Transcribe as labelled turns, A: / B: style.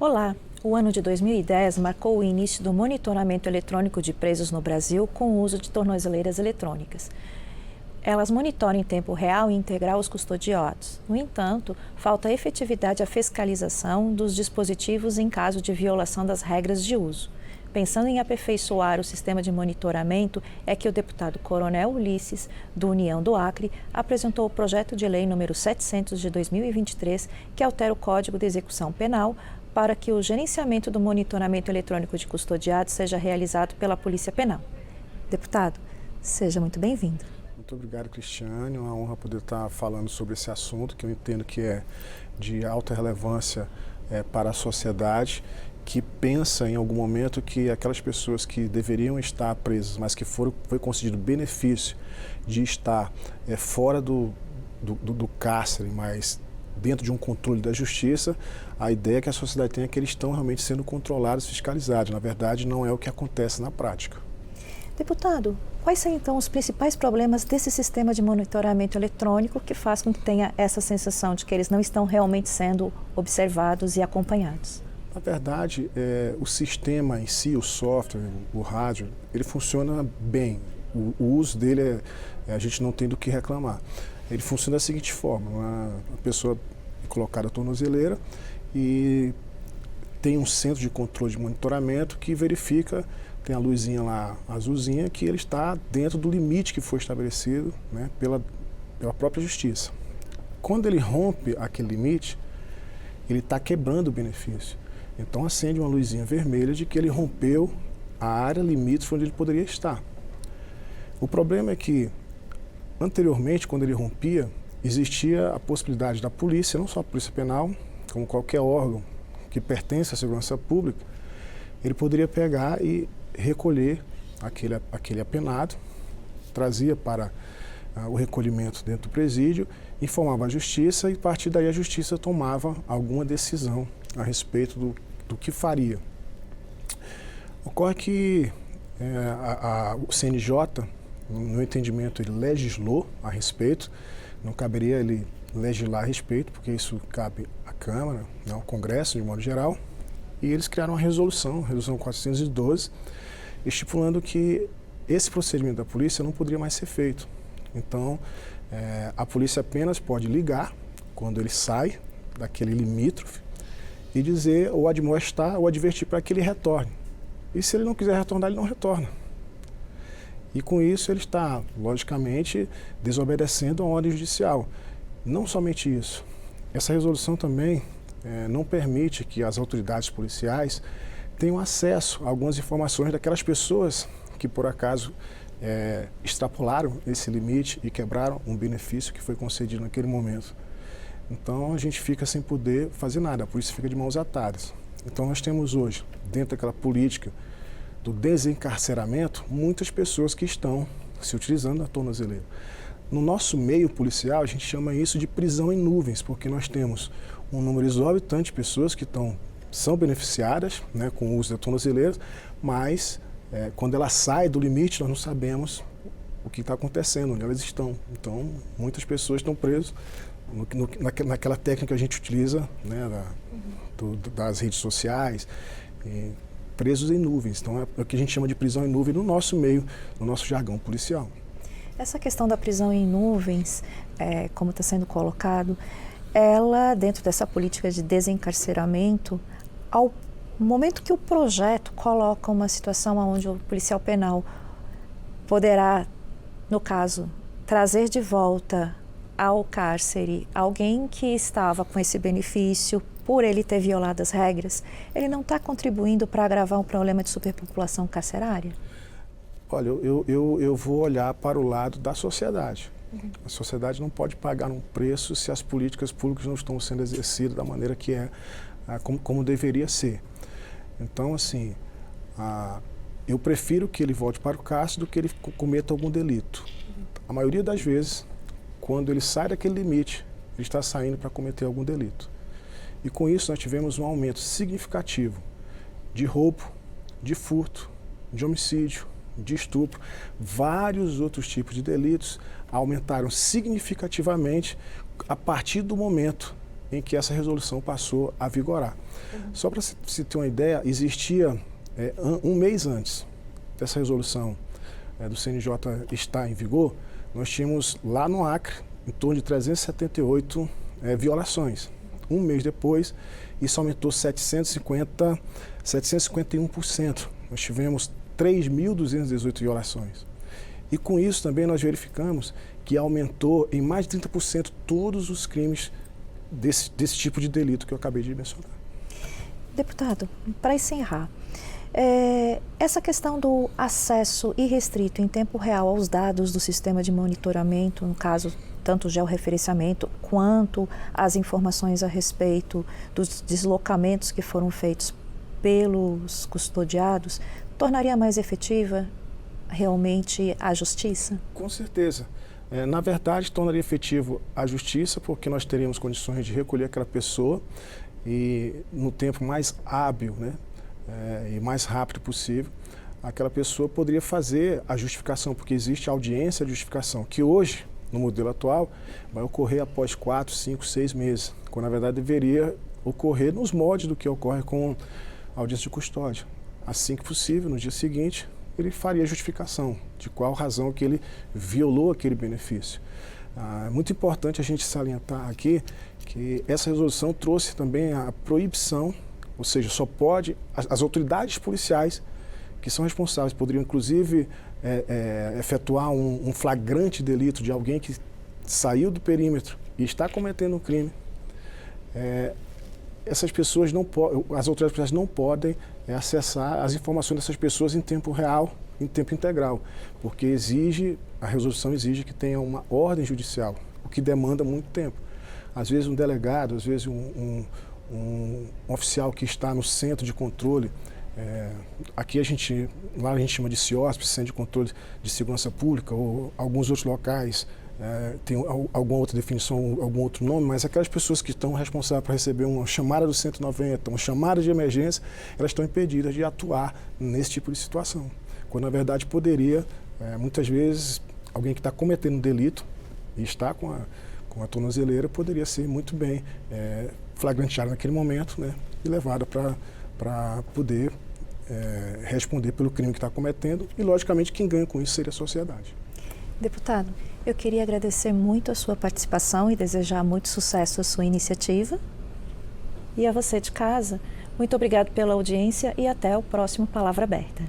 A: Olá! O ano de 2010 marcou o início do monitoramento eletrônico de presos no Brasil com o uso de tornozeleiras eletrônicas. Elas monitoram em tempo real e integral os custodiados. No entanto, falta efetividade à fiscalização dos dispositivos em caso de violação das regras de uso. Pensando em aperfeiçoar o sistema de monitoramento, é que o deputado Coronel Ulisses, do União do Acre, apresentou o projeto de lei número 700 de 2023, que altera o Código de Execução Penal para que o gerenciamento do monitoramento eletrônico de custodiados seja realizado pela Polícia Penal. Deputado, seja muito bem-vindo.
B: Muito obrigado, Cristiane. É uma honra poder estar falando sobre esse assunto, que eu entendo que é de alta relevância para a sociedade, que pensa em algum momento que aquelas pessoas que deveriam estar presas, mas que foi concedido benefício de estar fora do cárcere, mas dentro de um controle da justiça, a ideia que a sociedade tem é que eles estão realmente sendo controlados, fiscalizados. Na verdade, não é o que acontece na prática.
A: Deputado, quais são então os principais problemas desse sistema de monitoramento eletrônico que faz com que tenha essa sensação de que eles não estão realmente sendo observados e acompanhados?
B: Na verdade, o sistema em si, o software, o rádio, ele funciona bem. O uso dele, a gente não tem do que reclamar. Ele funciona da seguinte forma: a pessoa é colocada a tornozeleira e tem um centro de controle de monitoramento que verifica, tem a luzinha lá azulzinha, que ele está dentro do limite que foi estabelecido, né, pela própria justiça. Quando ele rompe aquele limite, ele está quebrando o benefício. Então acende uma luzinha vermelha de que ele rompeu a área limite onde ele poderia estar. O problema é que, anteriormente, quando ele rompia, existia a possibilidade da polícia, não só a Polícia Penal, como qualquer órgão que pertence à segurança pública, ele poderia pegar e recolher aquele apenado, trazia para o recolhimento dentro do presídio, informava a justiça e, a partir daí, a justiça tomava alguma decisão a respeito do que faria. Ocorre que o CNJ, no meu entendimento, ele legislou a respeito, não caberia ele legislar a respeito, porque isso cabe à Câmara, ao Congresso, de modo geral, e eles criaram uma resolução 412, estipulando que esse procedimento da polícia não poderia mais ser feito. Então, a polícia apenas pode ligar, quando ele sai daquele limítrofe, e dizer, ou admoestar, ou advertir para que ele retorne. E se ele não quiser retornar, ele não retorna. E com isso ele está, logicamente, desobedecendo a ordem judicial. Não somente isso, essa resolução também não permite que as autoridades policiais tenham acesso a algumas informações daquelas pessoas que, por acaso, extrapolaram esse limite e quebraram um benefício que foi concedido naquele momento. Então a gente fica sem poder fazer nada, a polícia fica de mãos atadas. Então nós temos hoje, dentro daquela política do desencarceramento, muitas pessoas que estão se utilizando da tornozeleira. No nosso meio policial, a gente chama isso de prisão em nuvens, porque nós temos um número exorbitante de pessoas que são beneficiadas, né, com o uso da tornozeleira, mas quando ela sai do limite, nós não sabemos o que está acontecendo, onde elas estão. Então, muitas pessoas estão presas naquela técnica que a gente utiliza, né, das redes sociais, presos em nuvens. Então, é o que a gente chama de prisão em nuvem no nosso meio, no nosso jargão policial.
A: Essa questão da prisão em nuvens, como está sendo colocado, ela, dentro dessa política de desencarceramento, ao momento que o projeto coloca uma situação onde o policial penal poderá, no caso, trazer de volta ao cárcere alguém que estava com esse benefício por ele ter violado as regras, ele não está contribuindo para agravar um problema de superpopulação carcerária?
B: Olha, eu vou olhar para o lado da sociedade. A sociedade não pode pagar um preço se as políticas públicas não estão sendo exercidas da maneira que como deveria ser. Então, assim, eu prefiro que ele volte para o cárcere do que ele cometa algum delito. A maioria das vezes, quando ele sai daquele limite, ele está saindo para cometer algum delito. E com isso nós tivemos um aumento significativo de roubo, de furto, de homicídio, de estupro. Vários outros tipos de delitos aumentaram significativamente a partir do momento em que essa resolução passou a vigorar. Só para se ter uma ideia, existia um mês antes dessa resolução do CNJ estar em vigor, nós tínhamos lá no Acre em torno de 378 violações. Um mês depois, isso aumentou 751%. Nós tivemos 3.218 violações. E com isso também nós verificamos que aumentou em mais de 30% todos os crimes desse tipo de delito que eu acabei de mencionar.
A: Deputado, para encerrar, essa questão do acesso irrestrito em tempo real aos dados do sistema de monitoramento, no caso, tanto o georreferenciamento quanto as informações a respeito dos deslocamentos que foram feitos pelos custodiados, tornaria mais efetiva realmente a justiça?
B: Com certeza. Na verdade, tornaria efetivo a justiça, porque nós teríamos condições de recolher aquela pessoa e no tempo mais hábil, né, e mais rápido possível, aquela pessoa poderia fazer a justificação, porque existe a audiência de justificação, que hoje, no modelo atual, vai ocorrer após 4, 5, 6 meses, quando na verdade deveria ocorrer nos moldes do que ocorre com a audiência de custódia. Assim que possível, no dia seguinte, ele faria a justificação de qual razão que ele violou aquele benefício. É muito importante a gente salientar aqui que essa resolução trouxe também a proibição, ou seja, só pode, as autoridades policiais que são responsáveis, poderiam inclusive efetuar um flagrante delito de alguém que saiu do perímetro e está cometendo um crime. Essas pessoas não podem, as autoridades policiais não podem acessar as informações dessas pessoas em tempo real, em tempo integral, porque a resolução exige que tenha uma ordem judicial, o que demanda muito tempo. Às vezes um delegado, às vezes um oficial que está no centro de controle, lá a gente chama de CIOSP, Centro de Controle de Segurança Pública, ou alguns outros locais tem alguma outra definição, algum outro nome, mas aquelas pessoas que estão responsáveis por receber uma chamada do 190, uma chamada de emergência, elas estão impedidas de atuar nesse tipo de situação. Quando na verdade poderia, muitas vezes, alguém que está cometendo um delito e está com a tornozeleira, poderia ser muito bem flagranteada naquele momento, né, e levada para poder responder pelo crime que está cometendo, e logicamente quem ganha com isso seria a sociedade.
A: Deputado, eu queria agradecer muito a sua participação e desejar muito sucesso à sua iniciativa. E a você de casa, muito obrigado pela audiência e até o próximo Palavra Aberta.